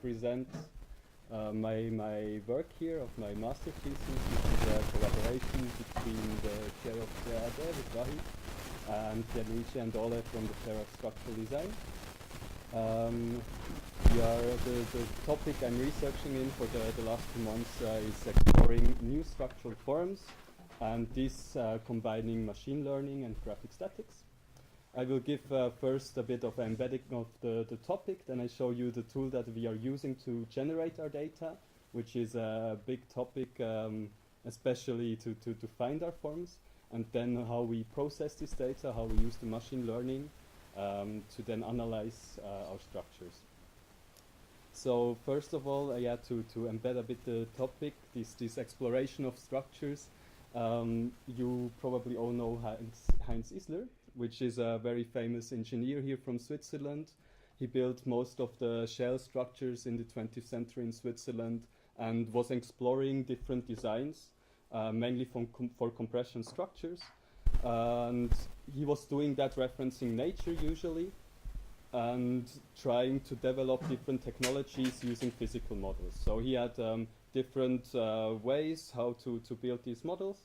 present my work here of my master thesis, which is a collaboration between the chair of CAD with Vahid and Pierluigi and Ole from the chair of structural design. The topic I'm researching in for the last 2 months is exploring new structural forms, and this combining machine learning and graphic statics. I will give first a bit of embedding of the topic, then I show you the tool that we are using to generate our data, which is a big topic, especially to find our forms, and then how we process this data, how we use the machine learning to then analyze our structures. So first of all, to embed a bit the topic, this exploration of structures. You probably all know Heinz Isler, which is a very famous engineer here from Switzerland. He built most of the shell structures in the 20th century in Switzerland and was exploring different designs, mainly for compression structures. And he was doing that referencing nature usually, and trying to develop different technologies using physical models. So he had different ways how to build these models,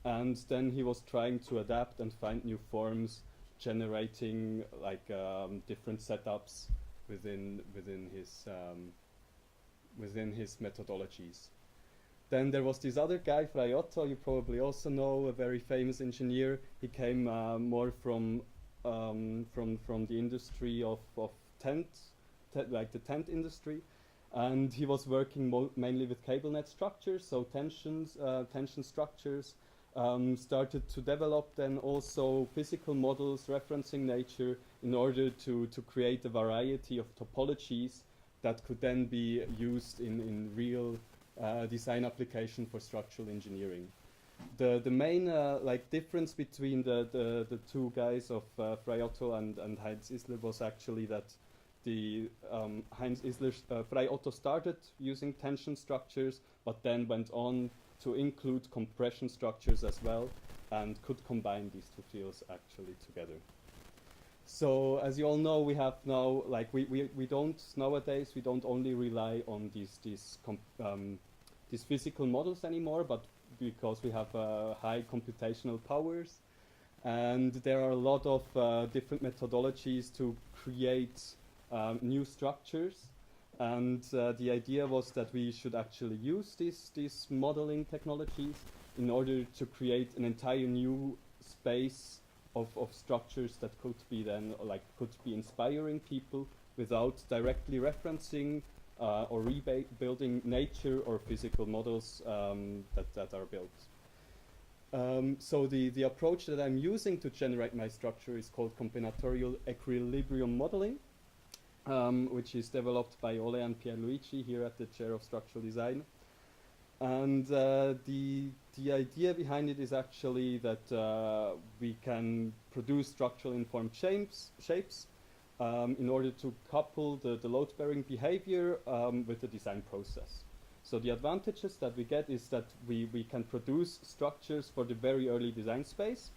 and then he was trying to adapt and find new forms, generating like different setups within his methodologies. Then there was this other guy, Frei Otto, you probably also know, a very famous engineer. He came more from the industry of like the tent industry, and he was working mainly with cable net structures, so tension structures. Started to develop then also physical models referencing nature in order to create a variety of topologies that could then be used in real design application for structural engineering. The main like difference between the two guys of Frei Otto and Heinz Isler was actually that the Heinz Isler, Frei Otto started using tension structures, but then went on to include compression structures as well, and could combine these two fields actually together. So as you all know, we have now, like we don't nowadays, we don't only rely on these physical models anymore, but because we have high computational powers, and there are a lot of different methodologies to create new structures. And the idea was that we should actually use these modeling technologies in order to create an entire new space of structures that could be then could be inspiring people without directly referencing or rebuilding nature or physical models that are built. So the approach that I'm using to generate my structure is called Combinatorial Equilibrium Modeling, which is developed by Ole and Pierluigi here at the chair of structural design. And the idea behind it is actually that we can produce structural informed shapes in order to couple the load-bearing behavior with the design process. So the advantages that we get is that we can produce structures for the very early design phase,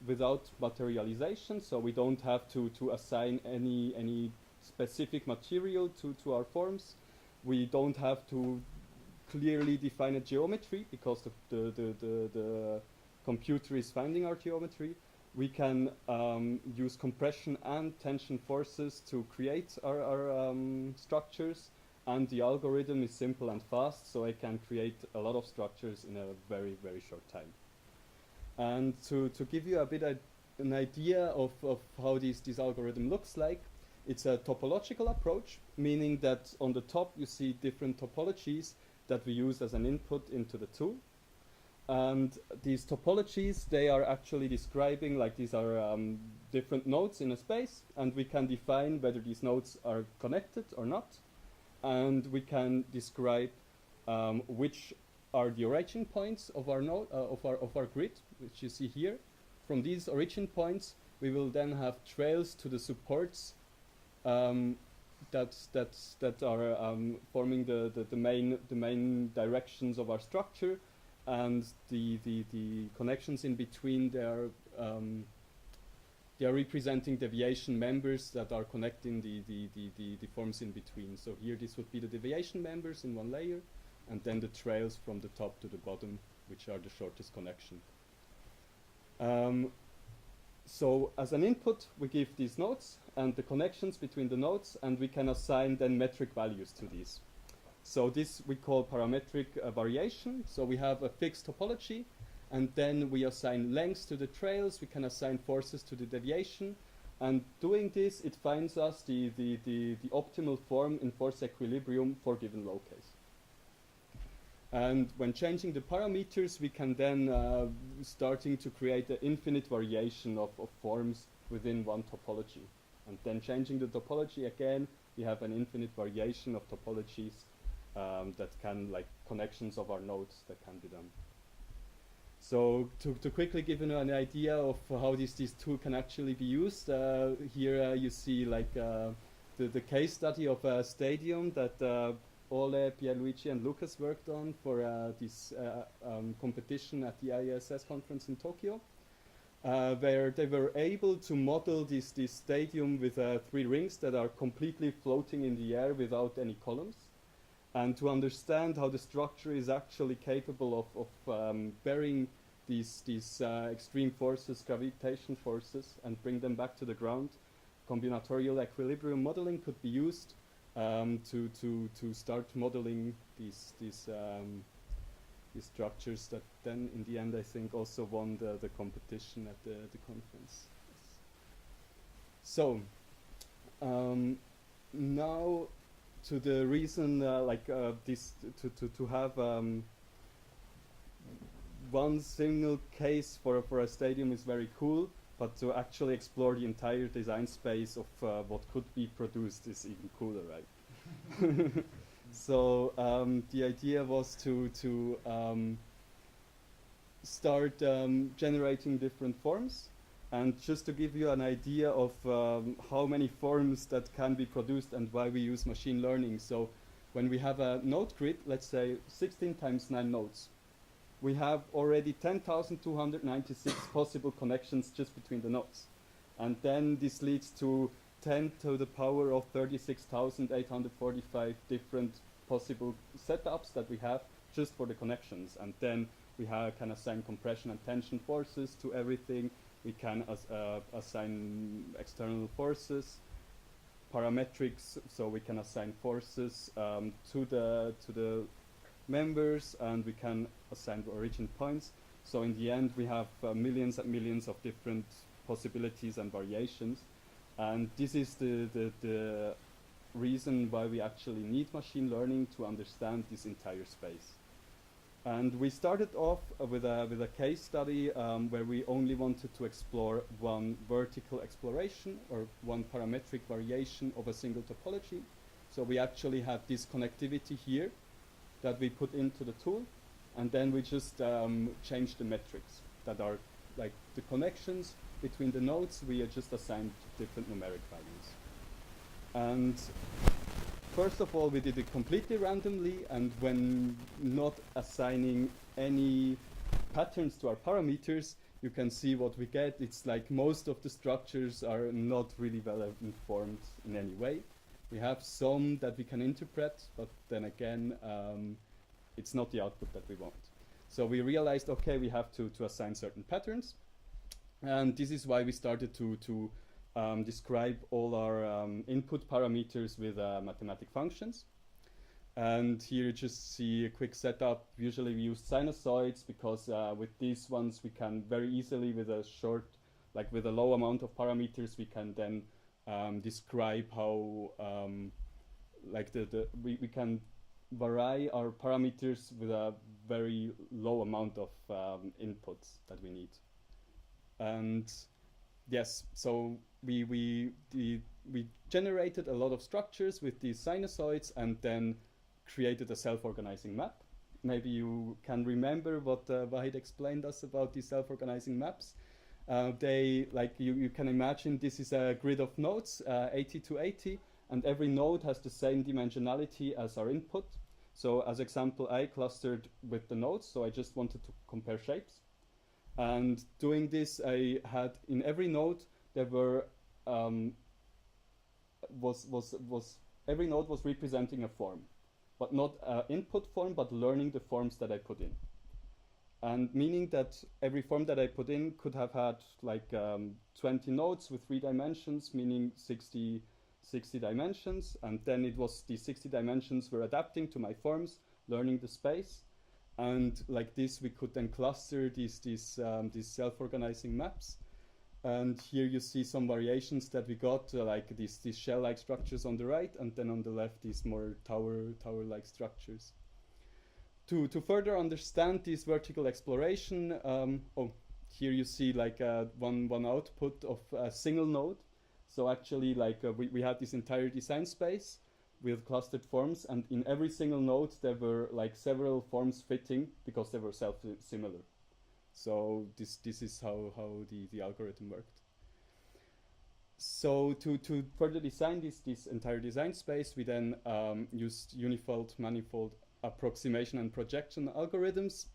without materialization, so we don't have to assign any specific material to our forms. We don't have to clearly define a geometry because the computer is finding our geometry. We can use compression and tension forces to create our structures, and the algorithm is simple and fast, so I can create a lot of structures in a very, very short time. And to give you a bit an idea of how this algorithm looks like, it's a topological approach, meaning that on the top you see different topologies that we use as an input into the tool. And these topologies, they are actually describing, like these are different nodes in a space, and we can define whether these nodes are connected or not. And we can describe which are the origin points of our node, of our grid, which you see here. From these origin points, we will then have trails to the supports that are forming the main directions of our structure, and the connections in between. They are they are representing deviation members that are connecting the forms in between. So here this would be the deviation members in one layer, and then the trails from the top to the bottom, which are the shortest connection. So as an input, we give these nodes and the connections between the nodes, and we can assign then metric values to these. So this we call parametric variation. So we have a fixed topology, and then we assign lengths to the trails, we can assign forces to the deviation, and doing this, it finds us the optimal form in force equilibrium for given low case. And when changing the parameters, we can then starting to create an infinite variation of forms within one topology. And then changing the topology again, we have an infinite variation of topologies that can, like connections of our nodes that can be done. So to quickly give you an idea of how this tool can actually be used, here you see like the case study of a stadium that Ole, Pierluigi and Lucas worked on for this competition at the IESS conference in Tokyo, where they were able to model this stadium with 3 rings that are completely floating in the air without any columns, and to understand how the structure is actually capable of bearing these extreme forces, gravitation forces, and bring them back to the ground. Combinatorial equilibrium modeling could be used to start modeling these structures that then in the end I think also won the competition at the conference. Yes. So now to the reason this to have one single case for a stadium is very cool, but to actually explore the entire design space of what could be produced is even cooler, right? So the idea was to start generating different forms, and just to give you an idea of how many forms that can be produced and why we use machine learning. So when we have a node grid, let's say 16 times 9 nodes, we have already 10,296 possible connections just between the nodes. And then this leads to 10 to the power of 36,845 different possible setups that we have just for the connections. And then we can assign compression and tension forces to everything. We can assign external forces, parametrics, so we can assign forces to the members, and we can assign the origin points. So in the end, we have millions and millions of different possibilities and variations. And this is the reason why we actually need machine learning to understand this entire space. And we started off with a case study where we only wanted to explore one vertical exploration or one parametric variation of a single topology. So we actually have this connectivity here that we put into the tool, and then we just change the metrics that are like the connections between the nodes. We are just assigned different numeric values. And first of all, we did it completely randomly, and when not assigning any patterns to our parameters, you can see what we get. It's like most of the structures are not really well informed in any way. We have some that we can interpret, but then again, it's not the output that we want. So we realized, okay, we have to assign certain patterns. And this is why we started to describe all our input parameters with mathematic functions. And here you just see a quick setup. Usually we use sinusoids because with these ones we can very easily, with a with a low amount of parameters, we can then describe how we can vary our parameters with a very low amount of inputs that we need. And yes, so we generated a lot of structures with these sinusoids and then created a self-organizing map. Maybe you can remember what Vahid explained us about these self-organizing maps. You can imagine this is a grid of nodes, 80 to 80, and every node has the same dimensionality as our input. So as example, I clustered with the nodes, so I just wanted to compare shapes. And doing this, I had in every node there were was every node was representing a form, but not input form, but learning the forms that I put in. And meaning that every form that I put in could have had like 20 nodes with 3 dimensions, meaning 60 dimensions. And then it was these 60 dimensions were adapting to my forms, learning the space. And like this, we could then cluster these self-organizing maps. And here you see some variations that we got, like these shell-like structures on the right, and then on the left, these more tower-like structures. To further understand this vertical exploration, here you see like one output of a single node. So actually, like we had this entire design space with clustered forms, and in every single node there were like several forms fitting because they were self-similar. So this is how the algorithm worked. So to further design this entire design space, we then used unifold, manifold approximation and projection algorithms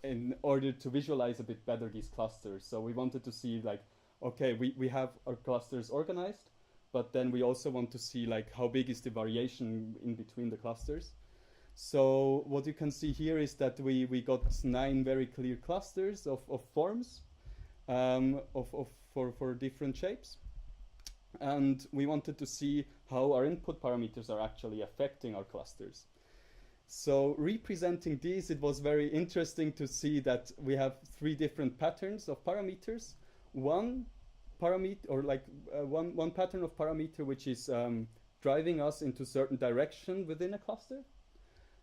in order to visualize a bit better these clusters. So we wanted to see like, okay, we have our clusters organized, but then we also want to see like how big is the variation in between the clusters. So what you can see here is that we got 9 very clear clusters of forms for different shapes. And we wanted to see how our input parameters are actually affecting our clusters. So representing these, it was very interesting to see that we have 3 different patterns of parameters. One parameter, or like one pattern of parameter which is driving us into certain direction within a cluster.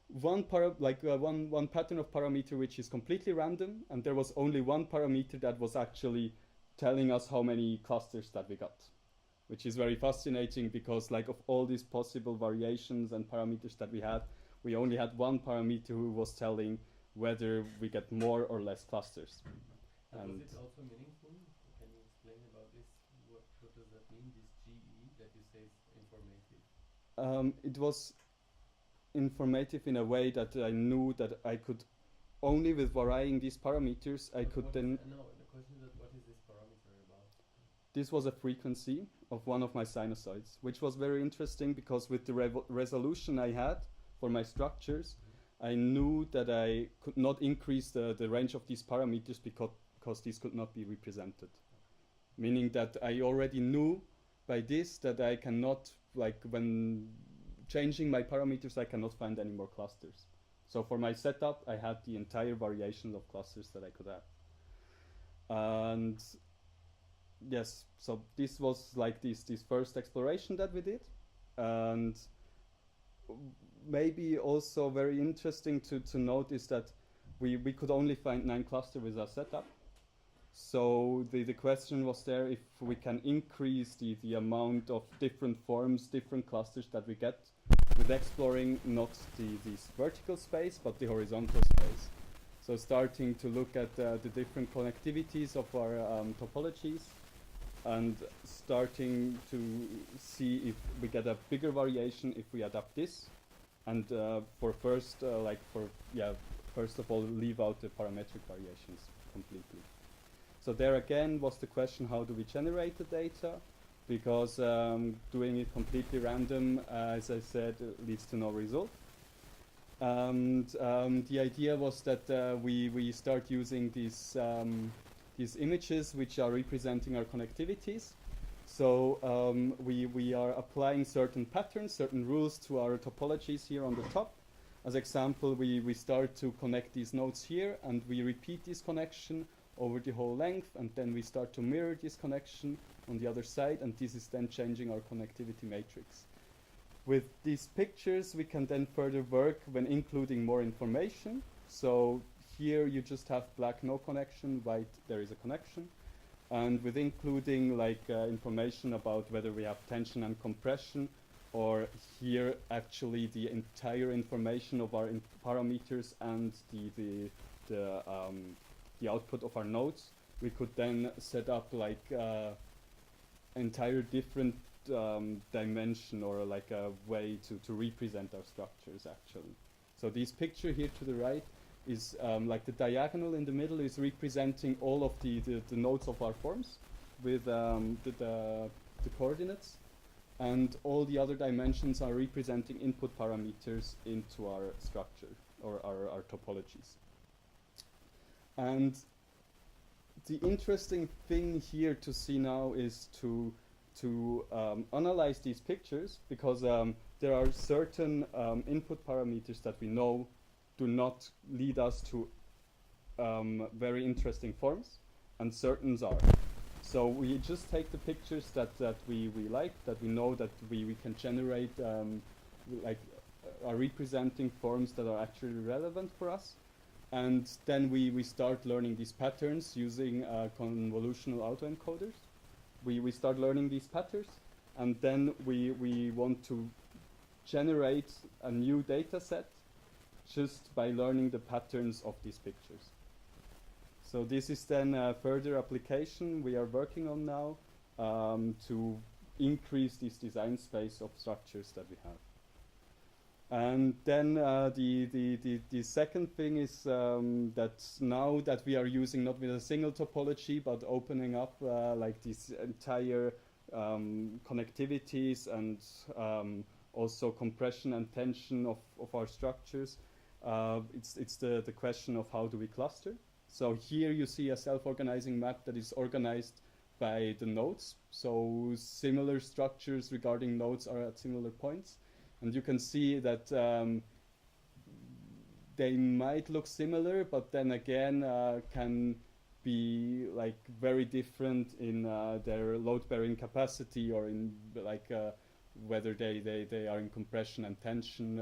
One pattern of parameter which is completely random, and there was only one parameter that was actually telling us how many clusters that we got, which is very fascinating because like of all these possible variations and parameters that we had, we only had one parameter who was telling whether we get more or less clusters. And was it also meaningful? Can you explain about this? What does that mean, this GE that you say is informative? It was informative in a way that I knew that I could, only with varying these parameters, I could then... No, the question is what is this parameter about? This was a frequency of one of my sinusoids, which was very interesting because with the resolution I had for my structures, I knew that I could not increase the range of these parameters because these could not be represented. Meaning that I already knew by this that I cannot, like when changing my parameters, I cannot find any more clusters. So for my setup, I had the entire variation of clusters that I could have. And yes, so this was like this first exploration that we did. And maybe also very interesting to notice that we could only find 9 clusters with our setup. So the question was there if we can increase the amount of different forms, different clusters that we get with exploring not this vertical space, but the horizontal space. So starting to look at the different connectivities of our topologies and starting to see if we get a bigger variation if we adapt this. And first of all, leave out the parametric variations completely. So there again was the question, how do we generate the data? Because doing it completely random, as I said, leads to no result. And the idea was that we start using these images which are representing our connectivities. So we are applying certain patterns, certain rules to our topologies here on the top. As example, we start to connect these nodes here, and we repeat this connection over the whole length, and then we start to mirror this connection on the other side, and this is then changing our connectivity matrix. With these pictures, we can then further work when including more information. So here you just have black, no connection, white, there is a connection. And with including like information about whether we have tension and compression, or here actually the entire information of our parameters and the output of our nodes, we could then set up like entire different dimension or like a way to represent our structures actually. So this picture here to the right is like the diagonal in the middle is representing all of the nodes of our forms with the coordinates, and all the other dimensions are representing input parameters into our structure or our topologies. And the interesting thing here to see now is to analyze these pictures, because there are certain input parameters that we know do not lead us to very interesting forms, and certains are. So we just take the pictures that we like, that we know that we can generate, are representing forms that are actually relevant for us. And then we start learning these patterns using convolutional autoencoders. We start learning these patterns, and then we want to generate a new data set just by learning the patterns of these pictures. So this is then a further application we are working on now to increase this design space of structures that we have. And then the second thing is that now that we are using not with a single topology, but opening up like these entire connectivities and also compression and tension of our structures, it's the question of how do we cluster. So here you see a self-organizing map that is organized by the nodes. So similar structures regarding nodes are at similar points. And you can see that they might look similar, but then again can be like very different in their load-bearing capacity, or in like whether they are in compression and tension.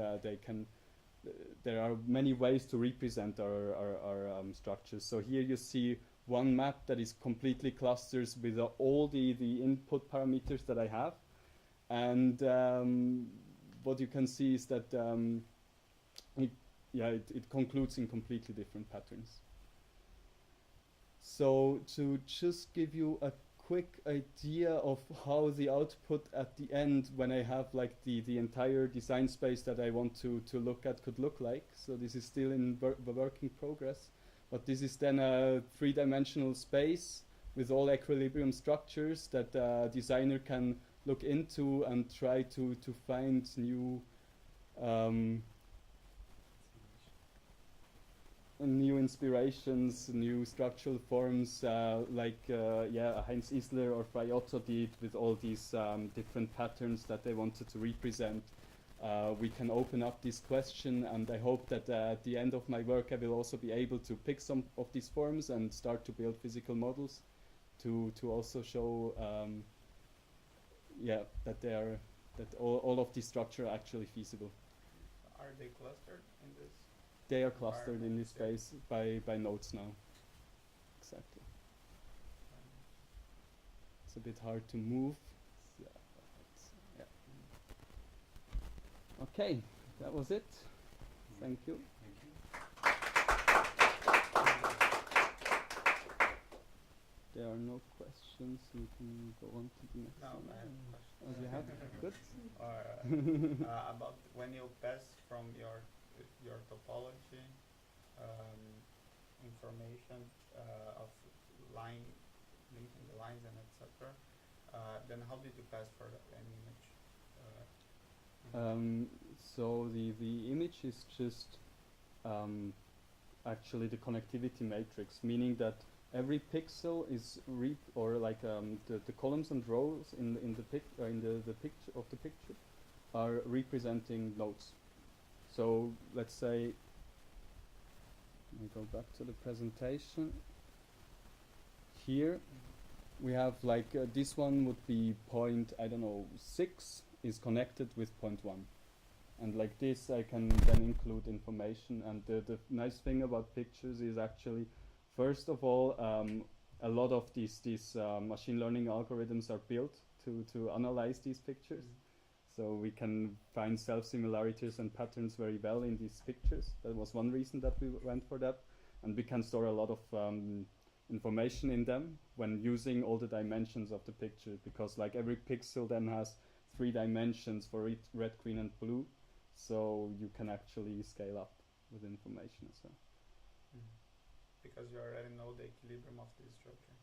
There are many ways to represent our structures. So here you see one map that is completely clusters with all the input parameters that I have, and what you can see is that it concludes in completely different patterns. So to just give you a quick idea of how the output at the end, when I have like the entire design space that I want to look at, could look like. So this is still in the work in progress, but this is then a three-dimensional space with all equilibrium structures that a designer can look into and try to find new new inspirations, new structural forms, like Heinz Isler or Fraiotto did with all these different patterns that they wanted to represent. We can open up this question, and I hope that at the end of my work I will also be able to pick some of these forms and start to build physical models to also show that all of these structures are actually feasible. Are they clustered in this? They are clustered in this space by nodes now. Exactly. It's a bit hard to move. Yeah. Okay, that was it. Thank you. Thank you. There are no questions. We can go on to the next No, one. I have a question. Oh, you have? Good. About when you pass from your topology information of linking the lines and etc. Then how did you pass for an image? So the image is just actually the connectivity matrix, meaning that every pixel is the columns and rows in the picture of the picture are representing nodes. So let's say, let me go back to the presentation. Here we have like this one would be point, I don't know, 6 is connected with point 1. And like this I can then include information. And the nice thing about pictures is actually, first of all, a lot of these machine learning algorithms are built to analyze these pictures. So we can find self-similarities and patterns very well in these pictures. That was one reason that we went for that. And we can store a lot of information in them when using all the dimensions of the picture, because like every pixel then has 3 dimensions for red, green, and blue. So you can actually scale up with information as well. Because you already know the equilibrium of this structure.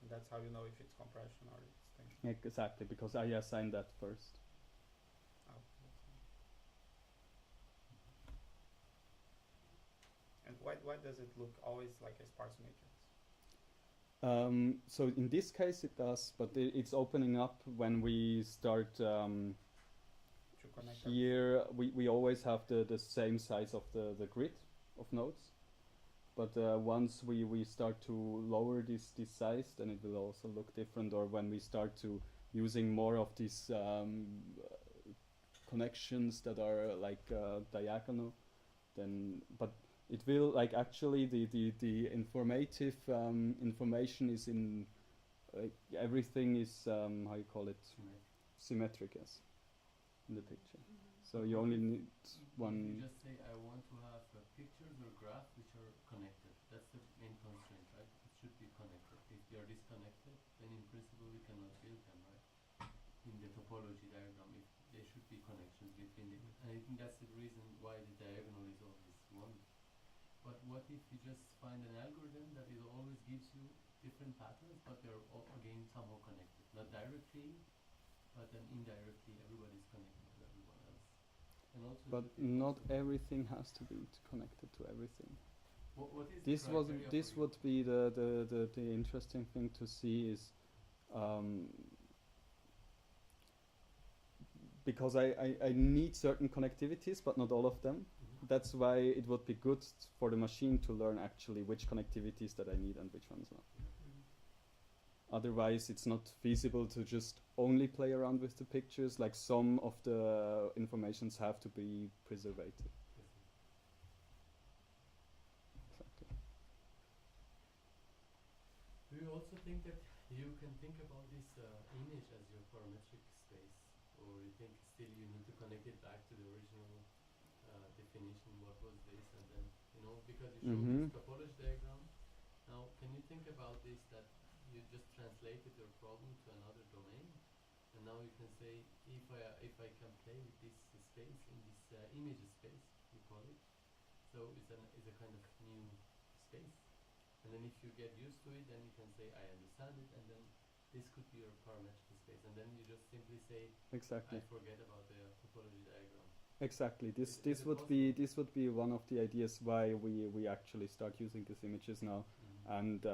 And that's how you know if it's compression or it's tension. Exactly, because I assign that first. Oh, that's nice. And why does it look always like a sparse matrix? So in this case it does, but it's opening up when we start To connect here. We always have the same size of the grid of nodes, but once we start to lower this size, then it will also look different. Or when we start to using more of these connections that are like diagonal, then but it will like actually the informative information is in everything is how you call it, symmetric, yes, in the picture. So you only need one. You just say I want to have pictures or graphs which are connected. That's the main constraint, right? It should be connected. If they are disconnected, then in principle we cannot build them, right? In the topology diagram, if there should be connections between them. And I think that's the reason why the diagonal is always one. But what if you just find an algorithm that it always gives you different patterns, but they're all again somehow connected? Not directly, but then indirectly everybody's connected to everyone else. And also But not everything has to be connected to everything. what is This the was criteria this for would be the interesting thing to see is because I need certain connectivities, but not all of them. That's why it would be good for the machine to learn actually which connectivities that I need and which ones not. Otherwise, it's not feasible to just only play around with the pictures. Like some of the informations have to be preserved. Exactly. Do you also think that you can think about this image as your parametric space, or you think still you need to connect it back to the original definition? What was this, and then because you showed this topology diagram. Now, can you think about this that you just translated your problem to another domain, and now you can say if I can play with this space in this image space, you call it. So it's a kind of new space. And then if you get used to it, then you can say, I understand it, and then this could be your parametric space. And then you just simply say, Exactly. I forget about the topology diagram. Exactly. This Is it would be one of the ideas why we actually start using these images now, and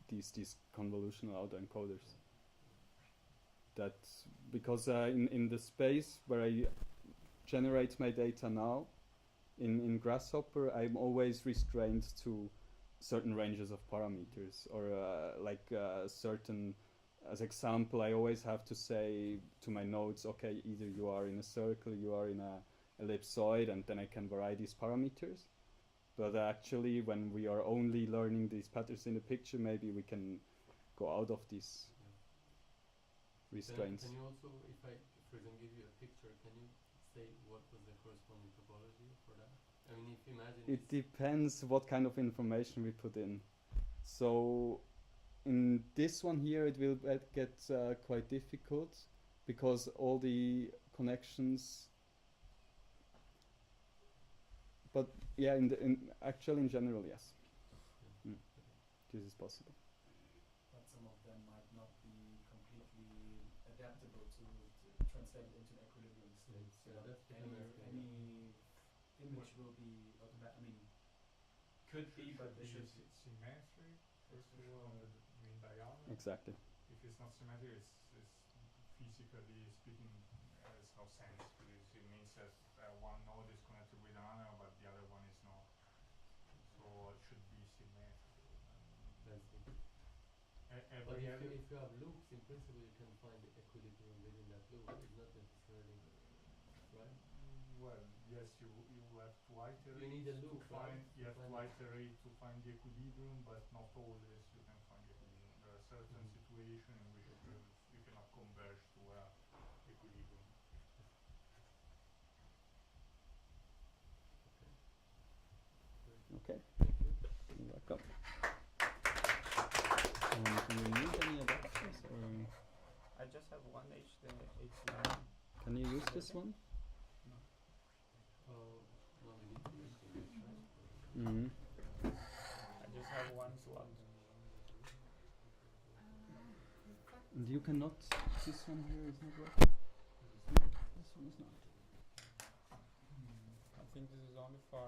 these convolutional autoencoders. That because in the space where I generate my data now, in Grasshopper, I'm always restrained to certain ranges of parameters, or certain. As example, I always have to say to my nodes, okay, either you are in a circle, you are in a ellipsoid, and then I can vary these parameters. But actually, when we are only learning these patterns in the picture, maybe we can go out of these restraints. Can you also, if I, for example, give you a picture, can you say what was the corresponding topology for that? I mean, if you imagine it depends what kind of information we put in. So in this one here, it will get quite difficult because all the connections. But yeah, actually in general, yes, this is possible. But some of them might not be completely adaptable to translate into an equilibrium state. So any image will be automatic. I mean, could be, but they should be symmetric. First of all, mean diagonal. Exactly. If it's not symmetric, it's physically speaking, it's no sense because it means that one node is connected with another, but the other one is not. So it should be symmetrical. That's it. But if you have loops, in principle, you can find the equilibrium within that loop. It's not necessarily right. Well, yes, you have to iterate. You need a loop, right? You have to find iterate to find the equilibrium, but not always you can find the equilibrium. There are certain situations in which you cannot converge to equilibrium. Okay. Thank you. You're welcome. Do you need any adapters, or I just have one HDMI. can you use this one? No. No, we need to use the image, right? I just have one slot. And you cannot, this one here is not working. No, this one is not. I think this is only for